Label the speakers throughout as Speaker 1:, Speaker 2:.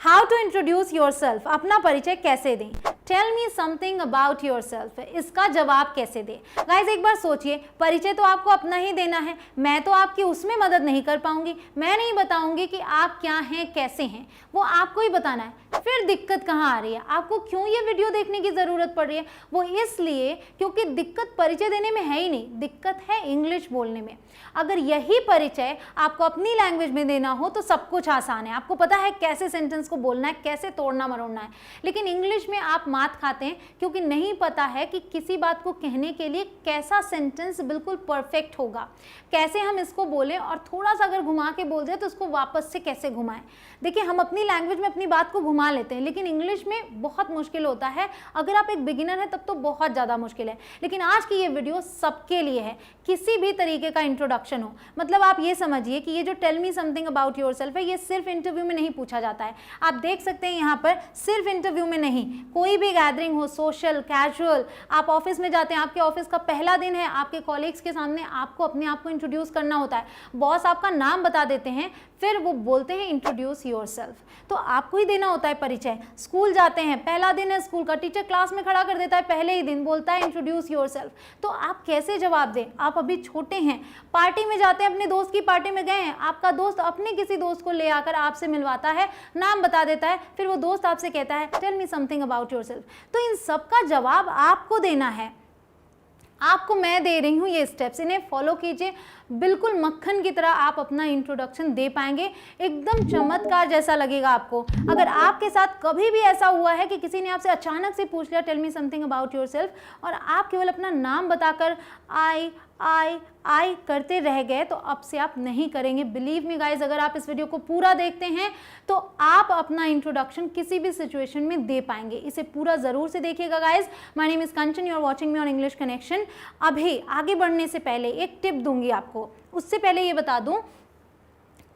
Speaker 1: How to introduce yourself, अपना परिचय कैसे दें। Tell me something about yourself, इसका जवाब कैसे दें। गाइज एक बार सोचिए, परिचय तो आपको अपना ही देना है, मैं तो आपकी उसमें मदद नहीं कर पाऊंगी, मैं नहीं बताऊंगी कि आप क्या हैं कैसे हैं, वो आपको ही बताना है। फिर दिक्कत कहाँ आ रही है, आपको क्यों ये वीडियो देखने की ज़रूरत पड़ रही है, वो इसलिए क्योंकि दिक्कत परिचय देने में है ही नहीं, दिक्कत है इंग्लिश बोलने में। अगर यही परिचय आपको अपनी लैंग्वेज में देना हो तो सब कुछ आसान है, आपको पता है कैसे सेंटेंस को बोलना है, कैसे तोड़ना मरोड़ना है। लेकिन इंग्लिश में आप मात खाते हैं क्योंकि नहीं पता है कि किसी बात को कहने के लिए कैसा सेंटेंस बिल्कुल परफेक्ट होगा, कैसे हम इसको बोलें, और थोड़ा सा अगर घुमा के बोल दें तो उसको वापस से कैसे घुमाएं। देखिए हम अपनी लैंग्वेज में अपनी बात को घुमा लेते हैं, लेकिन इंग्लिश में बहुत मुश्किल होता है। अगर आप एक बिगिनर हैं तब तो बहुत ज़्यादा मुश्किल है, लेकिन आज की ये वीडियो सबके लिए है, किसी भी तरीके का इंट्रोडक्शन हो। मतलब आप ये समझिए कि ये जो tell me something about yourself है, ये सिर्फ इंटरव्यू में नहीं पूछा जाता है। आप देख सकते हैं यहाँ पर सिर्फ इंटरव्यू में नहीं, कोई भी गैदरिंग हो, सोशल, कैजुअल, आप ऑफिस में जाते हैं, आपके ऑफिस का पहला दिन है, आपके कॉलीग्स के सामने आपको अपने आप को इंट्रोड्यूस करना होता है, बॉस आपका नाम बता देते हैं, फिर वो बोलते हैं इंट्रोड्यूस योरसेल्फ, तो आपको ही देना होता है परिचय। स्कूल जाते हैं, पहला दिन है स्कूल का, टीचर क्लास में खड़ा कर देता है, पहले ही दिन बोलता है इंट्रोड्यूस योरसेल्फ, तो आप कैसे जवाब दें, आप अभी छोटे हैं। पार्टी में जाते हैं, अपने दोस्त की पार्टी में गए हैं, आपका दोस्त अपने किसी दोस्त को ले आकर आपसे मिलवाता है, नाम बता देता है, फिर वो दोस्त आपसे कहता है tell me something about yourself, तो इन सब का जवाब आपको देना है। आपको मैं दे रही हूँ ये स्टेप्स, इन्हें फॉलो कीजिए, बिल्कुल मक्खन की तरह आप अपना इंट्रोडक्शन दे पाएंगे, एकदम चमत्कार जैसा लगेगा आपको। अगर आपके साथ कभी भी ऐसा हुआ है कि किसी ने आपसे अचानक से पूछ लिया tell me something about yourself, और आप केवल अपना नाम बताकर आई करते रह गए, तो अब से आप नहीं करेंगे। बिलीव मी गाइज, अगर आप इस वीडियो को पूरा देखते हैं तो आप अपना इंट्रोडक्शन किसी भी सिचुएशन में दे पाएंगे। इसे पूरा जरूर से देखिएगा guys. My name is Kanchan, you are watching me on English Connection. अभी आगे बढ़ने से पहले एक टिप दूंगी आपको, उससे पहले ये बता दूं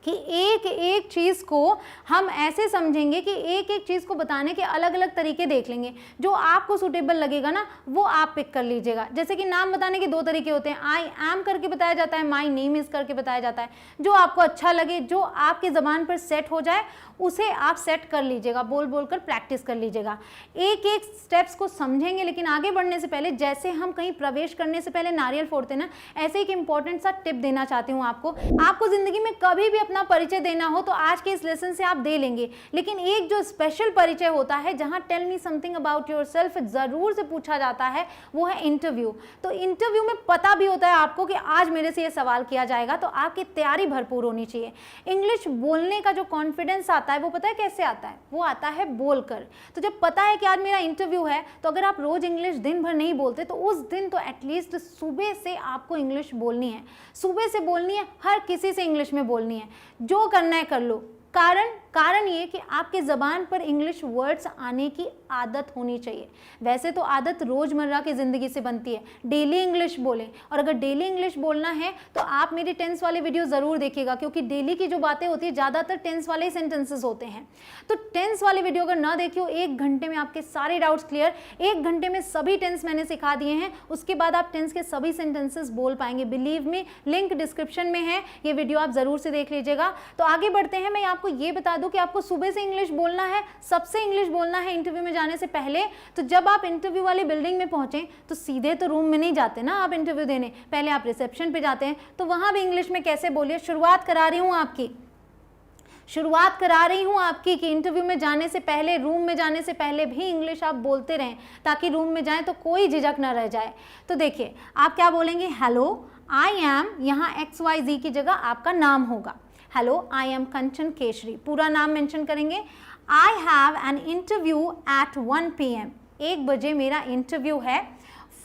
Speaker 1: कि एक एक चीज़ को हम ऐसे समझेंगे कि एक एक चीज़ को बताने के अलग अलग तरीके देख लेंगे, जो आपको सूटेबल लगेगा ना वो आप पिक कर लीजिएगा। जैसे कि नाम बताने के दो तरीके होते हैं, आई एम करके बताया जाता है, माई नेम इज़ करके बताया जाता है। जो आपको अच्छा लगे, जो आपकी ज़बान पर सेट हो जाए, उसे आप सेट कर लीजिएगा, बोल बोल कर प्रैक्टिस कर लीजिएगा। एक एक स्टेप्स को समझेंगे, लेकिन आगे बढ़ने से पहले, जैसे हम कहीं प्रवेश करने से पहले नारियल फोड़ते ना, ऐसे एक इंपॉर्टेंट सा टिप देना चाहती हूँ आपको ज़िंदगी में कभी भी अपना परिचय देना हो तो आज के इस लेसन से आप दे लेंगे, लेकिन एक जो स्पेशल परिचय होता है जहाँ tell me something about yourself ज़रूर से पूछा जाता है, वो है इंटरव्यू। तो इंटरव्यू में पता भी होता है आपको कि आज मेरे से ये सवाल किया जाएगा, तो आपकी तैयारी भरपूर होनी चाहिए। इंग्लिश बोलने का जो कॉन्फिडेंस आता है वो पता है कैसे आता है, वो आता है बोलकर। तो जब पता है कि आज मेरा इंटरव्यू है, तो अगर आप रोज इंग्लिश दिन भर नहीं बोलते तो उस दिन तो एटलीस्ट सुबह से आपको इंग्लिश बोलनी है, सुबह से बोलनी है, हर किसी से इंग्लिश में बोलनी है, जो करना है कर लो। कारण ये कि आपके ज़बान पर इंग्लिश वर्ड्स आने की आदत होनी चाहिए। वैसे तो आदत रोज़मर्रा की ज़िंदगी से बनती है, डेली इंग्लिश बोलें, और अगर डेली इंग्लिश बोलना है तो आप मेरी टेंस वाले वीडियो ज़रूर देखिएगा, क्योंकि डेली की जो बातें होती है ज़्यादातर टेंस वाले सेंटेंसेस होते हैं। तो टेंस वाले वीडियो अगर ना देखियो, 1 घंटे में आपके सारे डाउट्स क्लियर, 1 घंटे में सभी टेंस मैंने सिखा दिए हैं, उसके बाद आप टेंस के सभी सेंटेंसेस बोल पाएंगे। बिलीव मी, लिंक डिस्क्रिप्शन में है, ये वीडियो आप ज़रूर से देख लीजिएगा। तो आगे बढ़ते हैं, मैं आपको ये बता दूं कि आपको सुबह से इंग्लिश बोलना है, सबसे इंग्लिश बोलना है इंटरव्यू में जाने से पहले। तो जब आप इंटरव्यू वाली बिल्डिंग में पहुंचे तो सीधे तो रूम में नहीं जाते ना आप इंटरव्यू देने, पहले आप रिसेप्शन पे जाते हैं, तो वहां भी इंग्लिश में कैसे बोलिए। शुरुआत करा रही हूं आपकी कि इंटरव्यू में जाने से पहले, रूम में जाने से पहले भी इंग्लिश आप बोलते रहें, ताकि रूम में जाएं तो कोई झिझक ना रह जाए। तो देखिए आप क्या बोलेंगे, हेलो आई एम, यहाँ XYZ की जगह आपका नाम होगा। Hello I am Kanchan Keshari, पूरा नाम मेंशन करेंगे। आई have an interview at 1 PM, 1 बजे मेरा इंटरव्यू है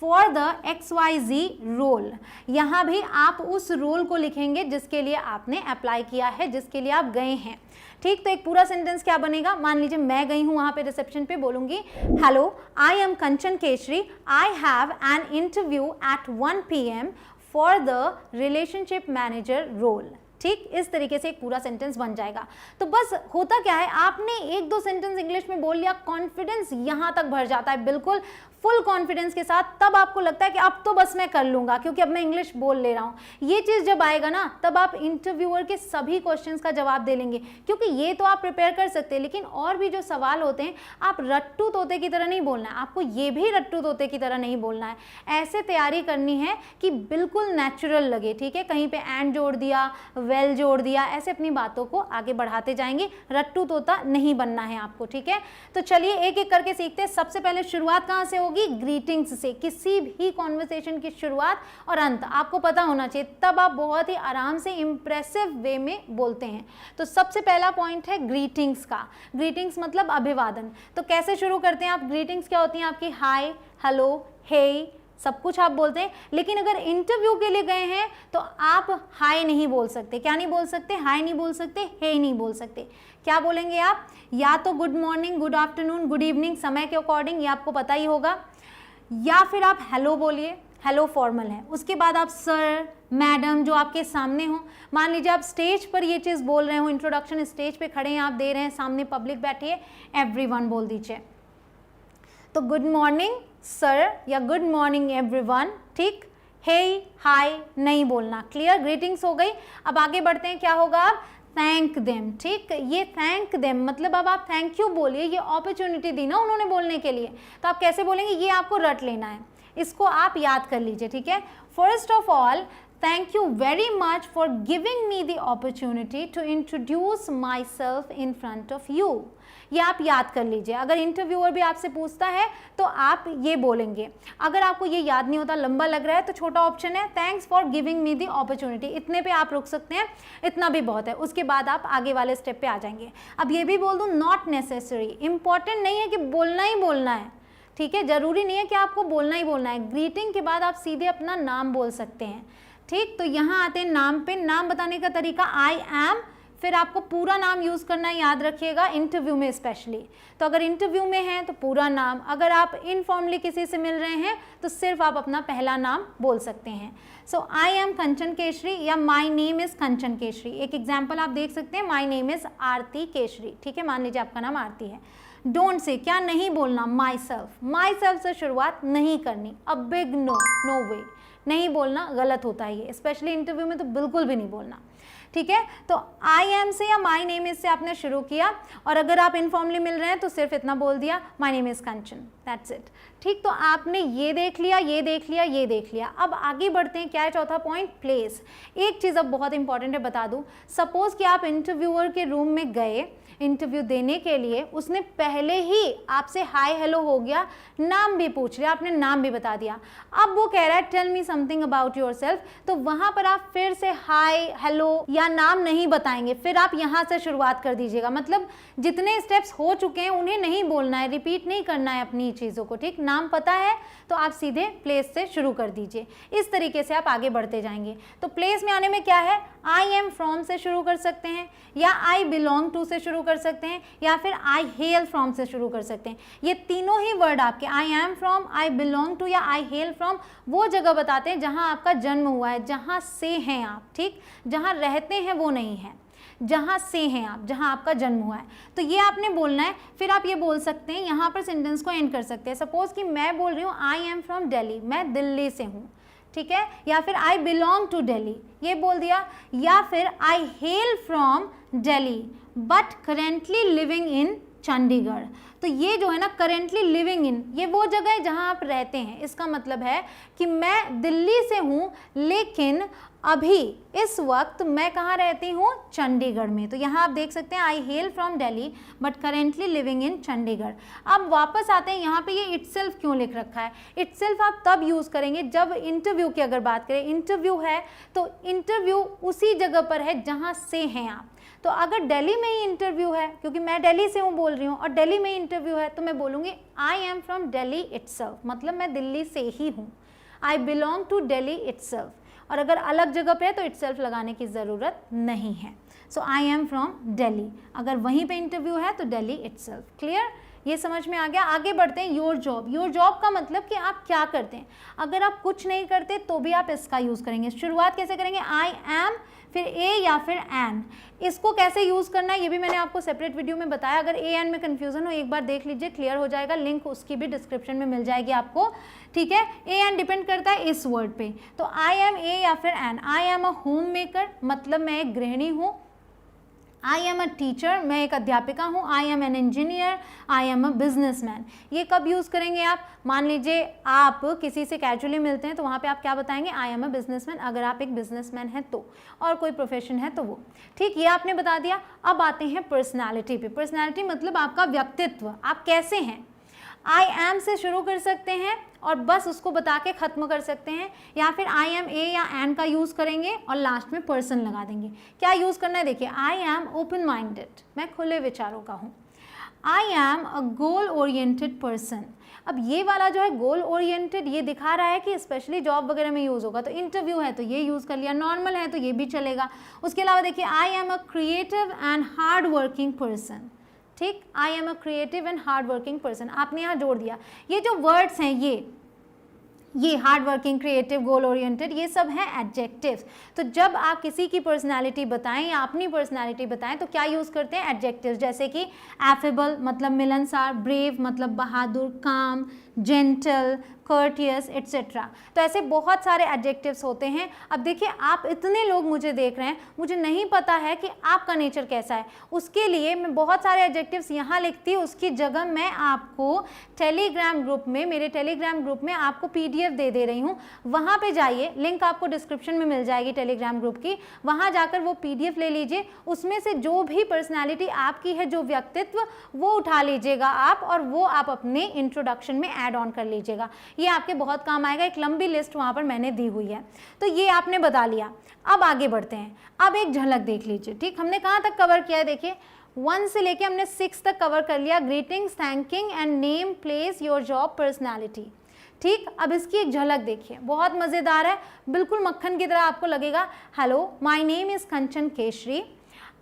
Speaker 1: फॉर द XYZ रोल। यहाँ भी आप उस रोल को लिखेंगे जिसके लिए आपने अप्लाई किया है, जिसके लिए आप गए हैं। ठीक, तो एक पूरा सेंटेंस क्या बनेगा, मान लीजिए मैं गई हूँ वहाँ पे रिसेप्शन पे, बोलूँगी hello I am Kanchan Keshari, I have an interview at 1 PM for the relationship manager role. ठीक, इस तरीके से एक पूरा सेंटेंस बन जाएगा। तो बस होता क्या है, आपने एक दो सेंटेंस इंग्लिश में बोल लिया, कॉन्फिडेंस यहाँ तक भर जाता है बिल्कुल फुल कॉन्फिडेंस के साथ, तब आपको लगता है कि अब तो बस मैं कर लूंगा क्योंकि अब मैं इंग्लिश बोल ले रहा हूँ। ये चीज़ जब आएगा ना, तब आप इंटरव्यूअर के सभी क्वेश्चंस का जवाब दे लेंगे, क्योंकि ये तो आप प्रिपेयर कर सकते हैं, लेकिन और भी जो सवाल होते हैं आप रट्टू तोते की तरह नहीं बोलना है, आपको ये भी रट्टू तोते की तरह नहीं बोलना है। ऐसे तैयारी करनी है कि बिल्कुल नेचुरल लगे, ठीक है, कहीं पे एंड जोड़ दिया, वेल जोड़ दिया, ऐसे अपनी बातों को आगे बढ़ाते जाएंगे, रट्टू तोता नहीं बनना है आपको, ठीक है। तो चलिए एक एक करके सीखते हैं। सबसे पहले शुरुआत कहाँ से होगी? ग्रीटिंग्स से। किसी भी कॉन्वर्सेशन की शुरुआत और अंत आपको पता होना चाहिए, तब आप बहुत ही आराम से इंप्रेसिव वे में बोलते हैं। तो सबसे पहला पॉइंट है ग्रीटिंग्स का। ग्रीटिंग्स मतलब अभिवादन। तो कैसे शुरू करते हैं आप? ग्रीटिंग्स क्या होती हैं आपकी? हाय, हेलो, हे, सब कुछ आप बोलते हैं। लेकिन अगर इंटरव्यू के लिए गए हैं तो आप हाय नहीं बोल सकते। क्या नहीं बोल सकते? हाय नहीं बोल सकते, हे नहीं बोल सकते। क्या बोलेंगे आप? या तो good morning, good afternoon, good evening, समय के अकॉर्डिंग, ये आपको पता ही होगा, या फिर आप हेलो बोलिए, हेलो फॉर्मल है। उसके बाद आप सर, मैडम जो आपके सामने हो, मान लीजिए आप स्टेज पर ये चीज़ बोल रहे हो, इंट्रोडक्शन स्टेज पे खड़े हैं, आप दे रहे हैं, सामने पब्लिक बैठी है, एवरीवन बोल दीजिए। तो गुड मॉर्निंग सर या गुड मॉर्निंग एवरीवन, ठीक। हे, हाय नहीं बोलना। क्लियर? ग्रीटिंग्स हो गई। अब आगे बढ़ते हैं, क्या होगा? अब थैंक देम, ठीक। ये थैंक देम मतलब अब आप थैंक यू बोलिए, ये अपॉर्चुनिटी दी ना उन्होंने बोलने के लिए, तो आप कैसे बोलेंगे ये आपको रट लेना है, इसको आप याद कर लीजिए, ठीक है। First of all, thank you very much for giving me the opportunity to introduce myself in front of you। ये आप याद कर लीजिए। अगर इंटरव्यूअर भी आपसे पूछता है तो आप ये बोलेंगे। अगर आपको ये याद नहीं होता, लंबा लग रहा है, तो छोटा ऑप्शन है thanks for giving me the opportunity, इतने पे आप रुक सकते हैं, इतना भी बहुत है। उसके बाद आप आगे वाले स्टेप पे आ जाएंगे। अब ये भी बोल दूँ, नॉट नेसेसरी, इंपॉर्टेंट नहीं है कि बोलना ही बोलना है, ठीक है, जरूरी नहीं है कि आपको बोलना ही बोलना है। ग्रीटिंग के बाद आप सीधे अपना नाम बोल सकते हैं, ठीक। तो यहाँ आते हैं नाम पे। नाम बताने का तरीका आई एम, फिर आपको पूरा नाम यूज़ करना याद रखिएगा, इंटरव्यू में स्पेशली। तो अगर इंटरव्यू में हैं तो पूरा नाम, अगर आप इनफॉर्मली किसी से मिल रहे हैं तो सिर्फ आप अपना पहला नाम बोल सकते हैं। सो आई एम कंचन केशरी या माई नेम इज़ कंचन केशरी। एक एग्जाम्पल आप देख सकते हैं, माई नेम इज़ आरती केशरी, ठीक है, मान लीजिए आपका नाम आरती है। डोंट से, क्या नहीं बोलना? My self. माई सेल्फ से शुरुआत नहीं करनी। अ बिग नो, नो वे, नहीं बोलना, गलत होता है ये, स्पेशली इंटरव्यू में तो बिल्कुल भी नहीं बोलना, ठीक है। तो आई एम से या माई नेम इज से आपने शुरू किया, और अगर आप इनफॉर्मली मिल रहे हैं तो सिर्फ इतना बोल दिया, my name is Kanchan, that's it, ठीक। तो आपने ये देख लिया, ये देख लिया, ये देख लिया। अब आगे बढ़ते हैं, क्या है चौथा पॉइंट? प्लेस। एक चीज़ अब बहुत इंपॉर्टेंट है, बता दूं, सपोज कि आप इंटरव्यूअर के रूम में गए इंटरव्यू देने के लिए, उसने पहले ही आपसे हाय हेलो हो गया, नाम भी पूछ लिया, आपने नाम भी बता दिया, अब वो कह रहा है tell me something about yourself, तो वहां पर आप फिर से हाय हेलो या नाम नहीं बताएंगे, फिर आप यहां से शुरुआत कर दीजिएगा। मतलब जितने स्टेप्स हो चुके हैं उन्हें नहीं बोलना है, रिपीट नहीं करना है अपनी चीज़ों को, ठीक। नाम पता है तो आप सीधे प्लेस से शुरू कर दीजिए। इस तरीके से आप आगे बढ़ते जाएंगे। तो प्लेस में आने में क्या है? आई एम फ्रॉम से शुरू कर सकते हैं, या आई बिलोंग टू से शुरू कर सकते हैं, या फिर आई हेल फ्रॉम से शुरू कर सकते हैं। ये तीनों ही वर्ड आपके, I am from, I belong to या आई हेल फ्रॉम, वो जगह बताते हैं जहां आपका जन्म हुआ है, जहां से हैं आप, ठीक। जहां रहते हैं वो नहीं है, जहां से हैं आप, जहां आपका जन्म हुआ है, तो ये आपने बोलना है। फिर आप ये बोल सकते हैं, यहाँ पर सेंटेंस को एंड कर सकते हैं। सपोज कि मैं बोल रही हूँ आई एम फ्रॉम दिल्ली, मैं दिल्ली से हूँ, ठीक है, या फिर आई बिलोंग टू दिल्ली, ये बोल दिया, या फिर I hail from Delhi but currently living in Chandigarh. तो ये जो है ना, करेंटली लिविंग इन, ये वो जगह है जहां आप रहते हैं। इसका मतलब है कि मैं दिल्ली से हूँ, लेकिन अभी इस वक्त मैं कहाँ रहती हूँ? चंडीगढ़ में। तो यहाँ आप देख सकते हैं I hail from Delhi but currently living in Chandigarh. अब वापस आते हैं, यहाँ पे ये इटसेल्फ क्यों लिख रखा है? इटसेल्फ आप तब यूज़ करेंगे जब इंटरव्यू की अगर बात करें, इंटरव्यू है तो इंटरव्यू उसी जगह पर है जहाँ से हैं आप। तो अगर दिल्ली में ही इंटरव्यू है, क्योंकि मैं दिल्ली से हूँ बोल रही हूँ, और दिल्ली में इंटरव्यू है, तो मैं बोलूँगी I am from Delhi itself, मतलब मैं दिल्ली से ही हूँ। I belong to Delhi itself. और अगर अलग जगह पे है तो इटसेल्फ लगाने की ज़रूरत नहीं है। सो आई एम फ्रॉम दिल्ली, अगर वहीं पे इंटरव्यू है तो दिल्ली इटसेल्फ। क्लियर? ये समझ में आ गया। आगे बढ़ते हैं, योर जॉब। योर जॉब का मतलब कि आप क्या करते हैं। अगर आप कुछ नहीं करते तो भी आप इसका यूज़ करेंगे। शुरुआत कैसे करेंगे, आई एम, फिर ए या फिर एन। इसको कैसे यूज़ करना है ये भी मैंने आपको सेपरेट वीडियो में बताया। अगर ए एन में कन्फ्यूज़न हो एक बार देख लीजिए, क्लियर हो जाएगा। लिंक उसकी भी डिस्क्रिप्शन में मिल जाएगी आपको, ठीक है। ए एन डिपेंड करता है इस वर्ड पे, तो आई एम ए या फिर N. I am a homemaker, मतलब मैं एक गृहिणी हूँ। आई एम अ टीचर, मैं एक अध्यापिका हूँ। आई am an engineer, I am a businessman. ये कब यूज़ करेंगे आप, मान लीजिए आप किसी से कैजुअली मिलते हैं तो वहाँ पे आप क्या बताएंगे, आई एम अ बिजनेसमैन, अगर आप एक बिजनेसमैन हैं तो, और कोई प्रोफेशन है तो वो, ठीक, ये आपने बता दिया। अब आते हैं पर्सनैलिटी पे। पर्सनैलिटी मतलब आपका व्यक्तित्व, आप कैसे हैं। आई एम से शुरू कर सकते हैं और बस उसको बता के ख़त्म कर सकते हैं, या फिर आई एम ए या एन का यूज़ करेंगे और लास्ट में पर्सन लगा देंगे। क्या यूज़ करना है, देखिए, आई एम ओपन माइंडेड, मैं खुले विचारों का हूँ। आई am a goal oriented person. अब ये वाला जो है गोल ओरिएंटेड, ये दिखा रहा है कि स्पेशली जॉब वगैरह में यूज़ होगा, तो इंटरव्यू है तो ये यूज़ कर लिया, नॉर्मल है तो ये भी चलेगा। उसके अलावा देखिए, I am a creative and hard working person, ठीक, I am a creative and hard working person, आपने यहाँ जोड़ दिया। ये जो वर्ड्स हैं ये hard working, creative, goal oriented, ये सब हैं एडजेक्टिव्स। तो जब आप किसी की पर्सनालिटी बताएं या अपनी पर्सनालिटी बताएं तो क्या यूज़ करते हैं, एडजेक्टिव्स, जैसे कि एफेबल मतलब मिलनसार, ब्रेव मतलब बहादुर, काम, जेंटल, कर्टियस एट्सेट्रा। तो ऐसे बहुत सारे एडजेक्टिव्स होते हैं। अब देखिए, आप इतने लोग मुझे देख रहे हैं, मुझे नहीं पता है कि आपका नेचर कैसा है, उसके लिए मैं बहुत सारे एडजेक्टिव्स यहाँ लिखती हूँ, उसकी जगह मैं आपको टेलीग्राम ग्रुप में, मेरे टेलीग्राम ग्रुप में आपको PDF दे रही हूँ। वहाँ पे जाइए, लिंक आपको डिस्क्रिप्शन में मिल जाएगी टेलीग्राम ग्रुप की, वहाँ जाकर वो PDF ले लीजिए। उसमें से जो भी पर्सनैलिटी आपकी है, जो व्यक्तित्व, वो उठा लीजिएगा आप, और वो आप अपने इंट्रोडक्शन में ऐड ऑन कर लीजिएगा। ये आपके बहुत काम आएगा। एक लंबी लिस्ट वहाँ पर मैंने दी हुई है। तो ये आपने बता लिया। अब आगे बढ़ते हैं, अब एक झलक देख लीजिए, ठीक, हमने कहाँ तक कवर किया है, देखिए 1 से लेके हमने 6 तक कवर कर लिया। Greetings, thanking and name, place, your job, personality, ठीक। अब इसकी एक झलक देखिए, बहुत मज़ेदार है, बिल्कुल मक्खन की तरह आपको लगेगा। Hello, my name is Kanchan Keshari,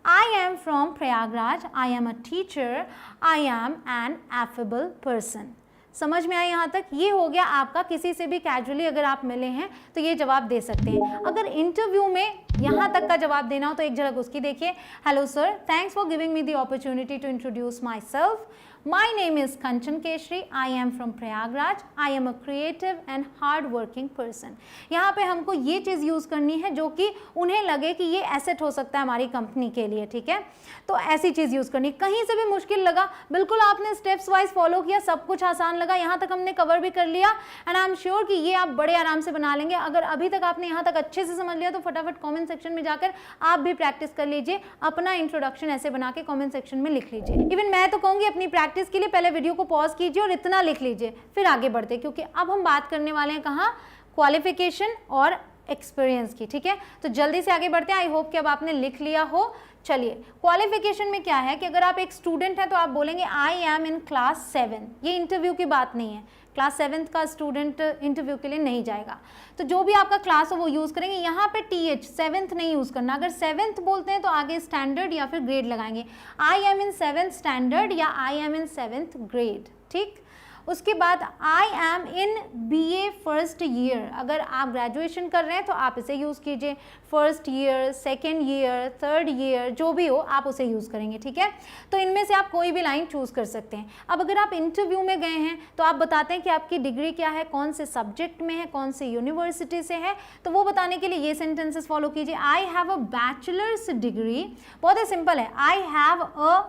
Speaker 1: I am from Prayagraj, I am a teacher, I am an affable person. समझ में आया यहाँ तक। ये हो गया आपका, किसी से भी कैजुअली अगर आप मिले हैं तो ये जवाब दे सकते हैं। अगर इंटरव्यू में यहाँ तक का जवाब देना हो तो एक झलक उसकी देखिए। Hello sir, thanks for giving me the opportunity to introduce myself. My name is Kanchan Keshri. I am from Prayagraj. I am a creative and hard working person. यहाँ पे हमको ये चीज़ यूज़ करनी है जो कि उन्हें लगे कि ये एसेट हो सकता है हमारी कंपनी के लिए, ठीक है। तो ऐसी चीज़ यूज़ करनी। कहीं से भी मुश्किल लगा, बिल्कुल आपने स्टेप्स वाइज फॉलो किया, सब कुछ आसान लगा, यहाँ तक हमने कवर भी कर लिया। एंड आई एम श्योर कि ये आप बड़े आराम से बना लेंगे। अगर अभी तक आपने यहाँ तक अच्छे से समझ लिया तो फटाफट कॉमेंट सेक्शन में जाकर आप भी प्रैक्टिस कर लीजिए। अपना इंट्रोडक्शन ऐसे बना के कॉमेंट सेक्शन में लिख लीजिए। इवन मैं तो कहूँगी अपनी प्रैक्टिस के लिए पहले वीडियो को पॉज कीजिए और इतना लिख लीजिए, फिर आगे बढ़ते, क्योंकि अब हम बात करने वाले हैं कहाँ, क्वालिफिकेशन और एक्सपीरियंस की, ठीक है। तो जल्दी से आगे बढ़ते हैं। आई होप कि अब आपने लिख लिया हो। चलिए, क्वालिफिकेशन में क्या है कि अगर आप एक स्टूडेंट हैं तो आप बोलेंगे आई एम इन क्लास 7। ये इंटरव्यू की बात नहीं है, क्लास 7th का स्टूडेंट इंटरव्यू के लिए नहीं जाएगा। तो जो भी आपका क्लास हो वो यूज़ करेंगे। यहाँ पे TH 7th नहीं यूज़ करना। अगर 7th बोलते हैं तो आगे स्टैंडर्ड या फिर ग्रेड लगाएंगे। I am in 7th standard या I am in 7th grade, ठीक। उसके बाद I am in BA first year. अगर आप ग्रेजुएशन कर रहे हैं तो आप इसे यूज़ कीजिए। First year, second year, third year, जो भी हो आप उसे यूज़ करेंगे, ठीक है। तो इनमें से आप कोई भी लाइन चूज़ कर सकते हैं। अब अगर आप इंटरव्यू में गए हैं तो आप बताते हैं कि आपकी डिग्री क्या है, कौन से सब्जेक्ट में है, कौन से यूनिवर्सिटी से है। तो वो बताने के लिए ये सेंटेंसेस फॉलो कीजिए। आई हैव अ बैचलर्स डिग्री, बहुत ही सिंपल है। I have a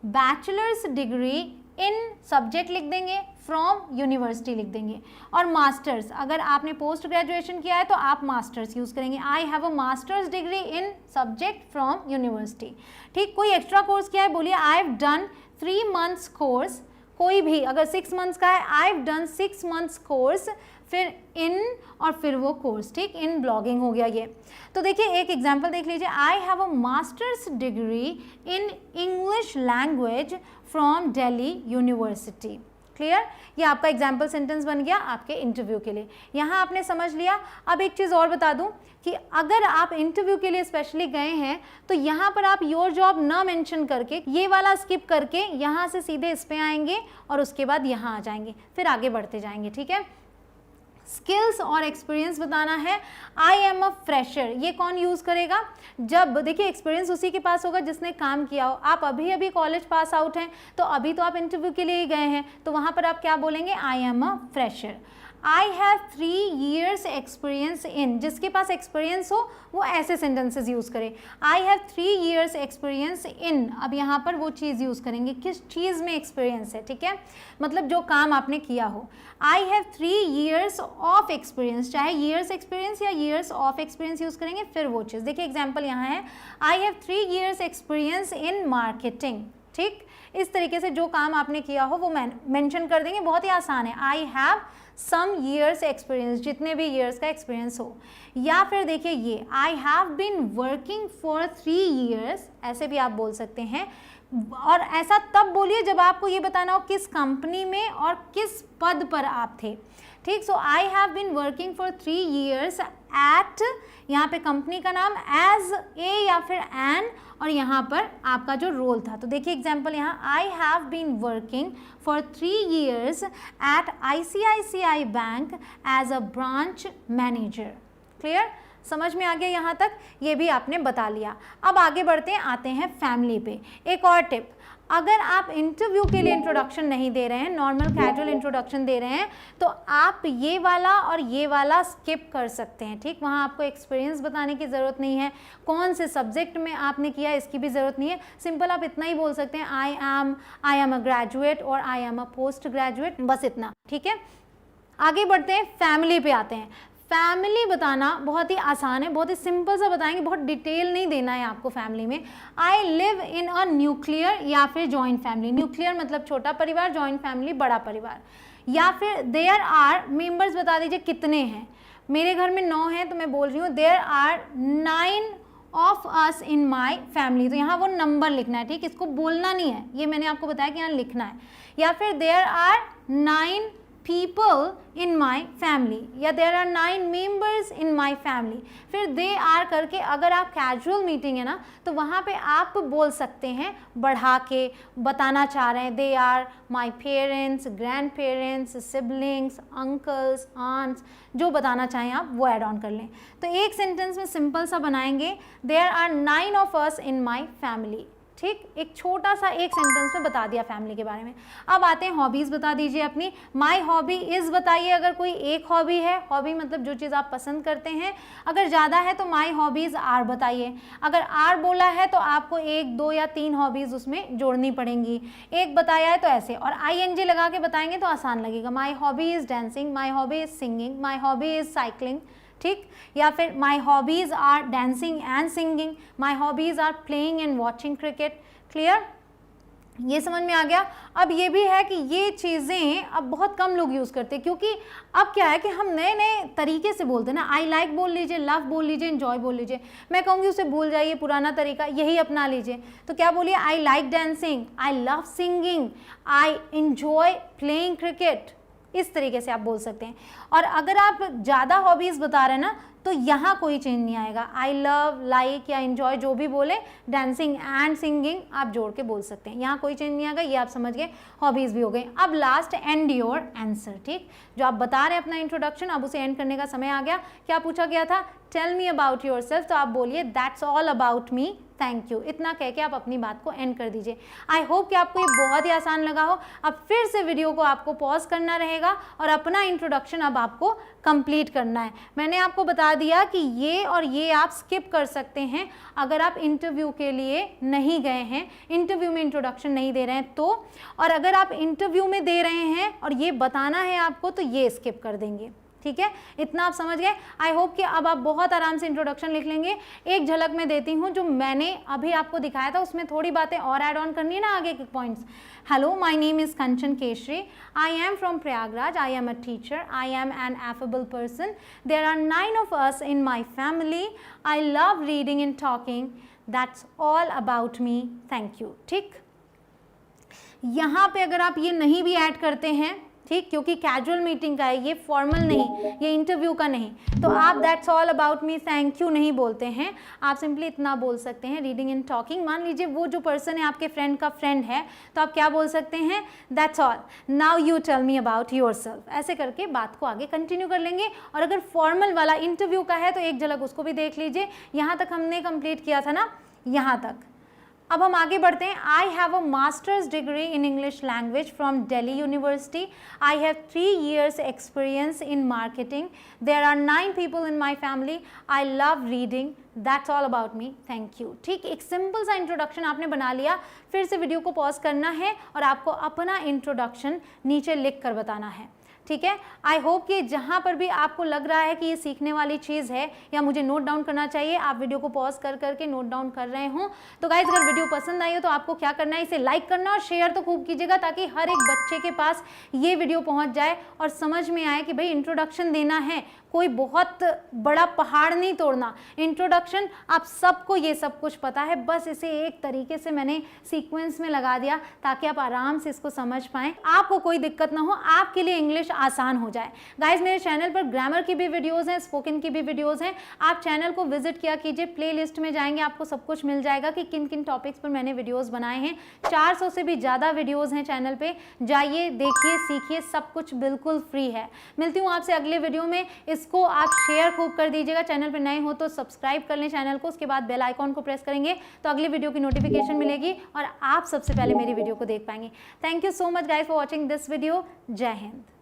Speaker 1: bachelors degree in subject लिख देंगे, फ्रॉम यूनिवर्सिटी लिख देंगे। और मास्टर्स, अगर आपने पोस्ट ग्रेजुएशन किया है तो आप मास्टर्स यूज़ करेंगे। आई have a master's degree in subject from university, ठीक। कोई एक्स्ट्रा कोर्स किया है, बोलिए I have done 3 months course. कोई भी, अगर 6 months का है, I have done 6 months course, फिर इन और फिर वो कोर्स, ठीक। इन ब्लॉगिंग हो गया ये। तो देखिए एक एग्जांपल देख लीजिए। आई have a master's degree in English language from Delhi university. Clear? ये आपका एग्जाम्पल सेंटेंस बन गया आपके इंटरव्यू के लिए। यहाँ आपने समझ लिया। अब एक चीज़ और बता दूँ कि अगर आप इंटरव्यू के लिए स्पेशली गए हैं तो यहाँ पर आप योर जॉब ना मेंशन करके ये वाला स्किप करके यहाँ से सीधे इस पे आएंगे और उसके बाद यहाँ आ जाएंगे, फिर आगे बढ़ते जाएंगे, ठीक है? स्किल्स और एक्सपीरियंस बताना है। आई एम अ फ्रेशर, ये कौन यूज़ करेगा? जब देखिए एक्सपीरियंस उसी के पास होगा जिसने काम किया हो। आप अभी अभी कॉलेज पास आउट हैं तो अभी तो आप इंटरव्यू के लिए ही गए हैं, तो वहाँ पर आप क्या बोलेंगे? आई am a fresher. I have 3 years experience इन, जिसके पास एक्सपीरियंस हो वो ऐसे सेंटेंसेस यूज़ करे। आई हैव 3 years एक्सपीरियंस इन, अब यहाँ पर वो चीज़ यूज़ करेंगे किस चीज़ में एक्सपीरियंस है, ठीक है? मतलब जो काम आपने किया हो। आई हैव 3 years ऑफ एक्सपीरियंस, चाहे ईयर्स एक्सपीरियंस या ईयर्स ऑफ एक्सपीरियंस यूज़ करेंगे, फिर वो चीज़। देखिए एग्जाम्पल यहाँ है, I have 3 years experience in marketing, ठीक? इस तरीके से जो काम आपने किया हो वो मेंशन कर देंगे, बहुत ही आसान है। I have some years experience, जितने भी ईयर्स का एक्सपीरियंस हो। या फिर देखिए ये, I have been working for 3 years, ऐसे भी आप बोल सकते हैं। और ऐसा तब बोलिए जब आपको ये बताना हो किस कंपनी में और किस पद पर आप थे, ठीक? So I have been working for 3 years at, यहाँ पे कंपनी का नाम एज ए या फिर एन, और यहाँ पर आपका जो रोल था। तो देखिए एग्जाम्पल यहाँ, I have been working for 3 years at ICICI bank as a branch manager. Clear? समझ में आ गया यहाँ तक? ये भी आपने बता लिया। अब आगे बढ़ते हैं, आते हैं फैमिली पे। एक और टिप, अगर आप इंटरव्यू के लिए इंट्रोडक्शन नहीं दे रहे हैं, नॉर्मल कैजुअल इंट्रोडक्शन दे रहे हैं, तो आप ये वाला और ये वाला स्किप कर सकते हैं, ठीक? वहाँ आपको एक्सपीरियंस बताने की ज़रूरत नहीं है, कौन से सब्जेक्ट में आपने किया इसकी भी ज़रूरत नहीं है। सिंपल आप इतना ही बोल सकते हैं, आई एम अ ग्रेजुएट और आई एम अ पोस्ट ग्रेजुएट, बस इतना, ठीक है? आगे बढ़ते हैं, फैमिली पे आते हैं। फैमिली बताना बहुत ही आसान है, बहुत ही सिंपल सा बताएंगे, बहुत डिटेल नहीं देना है आपको फैमिली में। I live in a nuclear या फिर जॉइंट फैमिली। न्यूक्लियर मतलब छोटा परिवार, जॉइंट फैमिली बड़ा परिवार। या फिर देयर आर मेंबर्स बता दीजिए कितने हैं। मेरे घर में 9 हैं तो मैं बोल रही हूँ there are 9 of us in my family. तो यहाँ वो नंबर लिखना है, ठीक? इसको बोलना नहीं है, ये मैंने आपको बताया कि यहाँ लिखना है। या फिर there are 9 people in my family, या there are 9 members in my family। फिर they are करके अगर आप कैजुअल मीटिंग है ना तो वहाँ पे आप बोल सकते हैं बढ़ा के, बताना चाह रहे हैं they are my parents, grandparents, siblings, uncles, aunts, जो बताना चाहें आप वो ऐड ऑन कर लें। तो एक सेंटेंस में सिंपल सा बनाएंगे, there are 9 of us in my family, ठीक? एक छोटा सा एक सेंटेंस में बता दिया फैमिली के बारे में। अब आते हैं हॉबीज़ बता दीजिए अपनी। माय हॉबी इज़ बताइए अगर कोई एक हॉबी है, हॉबी मतलब जो चीज़ आप पसंद करते हैं। अगर ज़्यादा है तो माय हॉबीज़ आर बताइए। अगर आर बोला है तो आपको 1, 2 या 3 हॉबीज़ उसमें जोड़नी पड़ेंगी। एक बताया है तो ऐसे, और ING लगा के बताएंगे तो आसान लगेगा। My hobby is dancing, my hobby is singing, my hobby is cycling, ठीक? या फिर my hobbies are dancing and singing, my hobbies are playing and watching cricket. Clear? ये समझ में आ गया। अब ये भी है कि ये चीज़ें अब बहुत कम लोग यूज़ करते हैं, क्योंकि अब क्या है कि हम नए नए तरीके से बोलते हैं ना। आई लाइक बोल लीजिए, लव बोल लीजिए, एंजॉय बोल लीजिए। मैं कहूँगी उसे भूल जाइए, पुराना तरीका यही अपना लीजिए। तो क्या बोलिए? I like dancing, I love singing, I enjoy playing cricket. इस तरीके से आप बोल सकते हैं। और अगर आप ज़्यादा हॉबीज़ बता रहे हैं ना तो यहाँ कोई चेंज नहीं आएगा। आई लव, लाइक या एंजॉय जो भी बोले, डांसिंग एंड सिंगिंग आप जोड़ के बोल सकते हैं, यहाँ कोई चेंज नहीं आएगा। ये आप समझ गए, हॉबीज़ भी हो गई। अब लास्ट, एंड योर आंसर, ठीक? जो आप बता रहे हैं अपना इंट्रोडक्शन, अब उसे एंड करने का समय आ गया। क्या पूछा गया था? Tell me about yourself, तो आप बोलिए that's all about me, thank you. इतना कह के आप अपनी बात को एंड कर दीजिए। आई होप कि आपको ये बहुत ही आसान लगा हो। अब फिर से वीडियो को आपको पॉज करना रहेगा और अपना इंट्रोडक्शन अब आपको कंप्लीट करना है। मैंने आपको बता दिया कि ये और ये आप स्किप कर सकते हैं अगर आप इंटरव्यू के लिए नहीं गए हैं, इंटरव्यू में इंट्रोडक्शन नहीं दे रहे हैं तो। और अगर आप इंटरव्यू में दे रहे हैं और ये बताना है आपको तो ये स्किप कर देंगे, ठीक है? इतना आप समझ गए। आई होप कि अब आप बहुत आराम से इंट्रोडक्शन लिख लेंगे। एक झलक मैं देती हूँ, जो मैंने अभी आपको दिखाया था उसमें थोड़ी बातें और ऐड ऑन करनी है ना आगे के points. Hello, my name is Kanchan Keshari, I am from Prayagraj, I am a teacher, I am an affable person, there are 9 of us in my family, I love reading and talking, that's all about me, thank you. ठीक, यहाँ पे अगर आप ये नहीं भी add करते हैं, ठीक, क्योंकि कैजुअल मीटिंग का है, ये फॉर्मल नहीं, ये इंटरव्यू का नहीं, तो आप that's all about me, thank you नहीं बोलते हैं, आप सिंपली इतना बोल सकते हैं, रीडिंग एंड टॉकिंग। मान लीजिए वो जो पर्सन है आपके फ्रेंड का फ्रेंड है, तो आप क्या बोल सकते हैं, that's all, now you tell me about yourself. ऐसे करके बात को आगे कंटिन्यू कर लेंगे। और अगर फॉर्मल वाला इंटरव्यू का है तो एक झलक उसको भी देख लीजिए। यहाँ तक हमने कंप्लीट किया था ना, यहाँ तक। अब हम आगे बढ़ते हैं। I have a master's degree in English language from Delhi university. I have 3 years experience in marketing. There are 9 people in my family. I love reading. That's all about me, thank you. ठीक, एक simple सा introduction आपने बना लिया। फिर से video को pause करना है और आपको अपना इंट्रोडक्शन नीचे लिख कर बताना है। ठीक है, आई होप कि जहाँ पर भी आपको लग रहा है कि ये सीखने वाली चीज़ है या मुझे नोट डाउन करना चाहिए, आप वीडियो को पॉज कर करके नोट डाउन कर रहे हो। तो गाइज, अगर वीडियो पसंद आई हो तो आपको क्या करना है, इसे लाइक करना और शेयर तो खूब कीजिएगा, ताकि हर एक बच्चे के पास ये वीडियो पहुँच जाए और समझ में आए कि भाई इंट्रोडक्शन देना है, कोई बहुत बड़ा पहाड़ नहीं तोड़ना। इंट्रोडक्शन, आप सबको ये सब कुछ पता है, बस इसे एक तरीके से मैंने सीक्वेंस में लगा दिया ताकि आप आराम से इसको समझ पाएँ, आपको कोई दिक्कत ना हो, आपके लिए इंग्लिश आसान हो जाए। गाइज, मेरे चैनल पर ग्रामर की भी वीडियोस हैं, स्पोकन की भी वीडियोस हैं, आप चैनल को विजिट किया कीजिए। प्लेलिस्ट में जाएंगे, आपको सब कुछ मिल जाएगा कि किन किन टॉपिक्स पर मैंने वीडियोस बनाए हैं। 400 से भी ज़्यादा वीडियोस हैं चैनल पे, जाइए, देखिए, सीखिए, सब कुछ बिल्कुल फ्री है। मिलती हूँ आपसे अगले वीडियो में। इसको आप शेयर खूब कर दीजिएगा। चैनल पर नए हो तो सब्सक्राइब कर लें चैनल को, उसके बाद बेल आइकॉन को प्रेस करेंगे तो अगली वीडियो की नोटिफिकेशन मिलेगी और आप सबसे पहले मेरी वीडियो को देख पाएंगे। Thank you so much guys for watching this video. जय हिंद।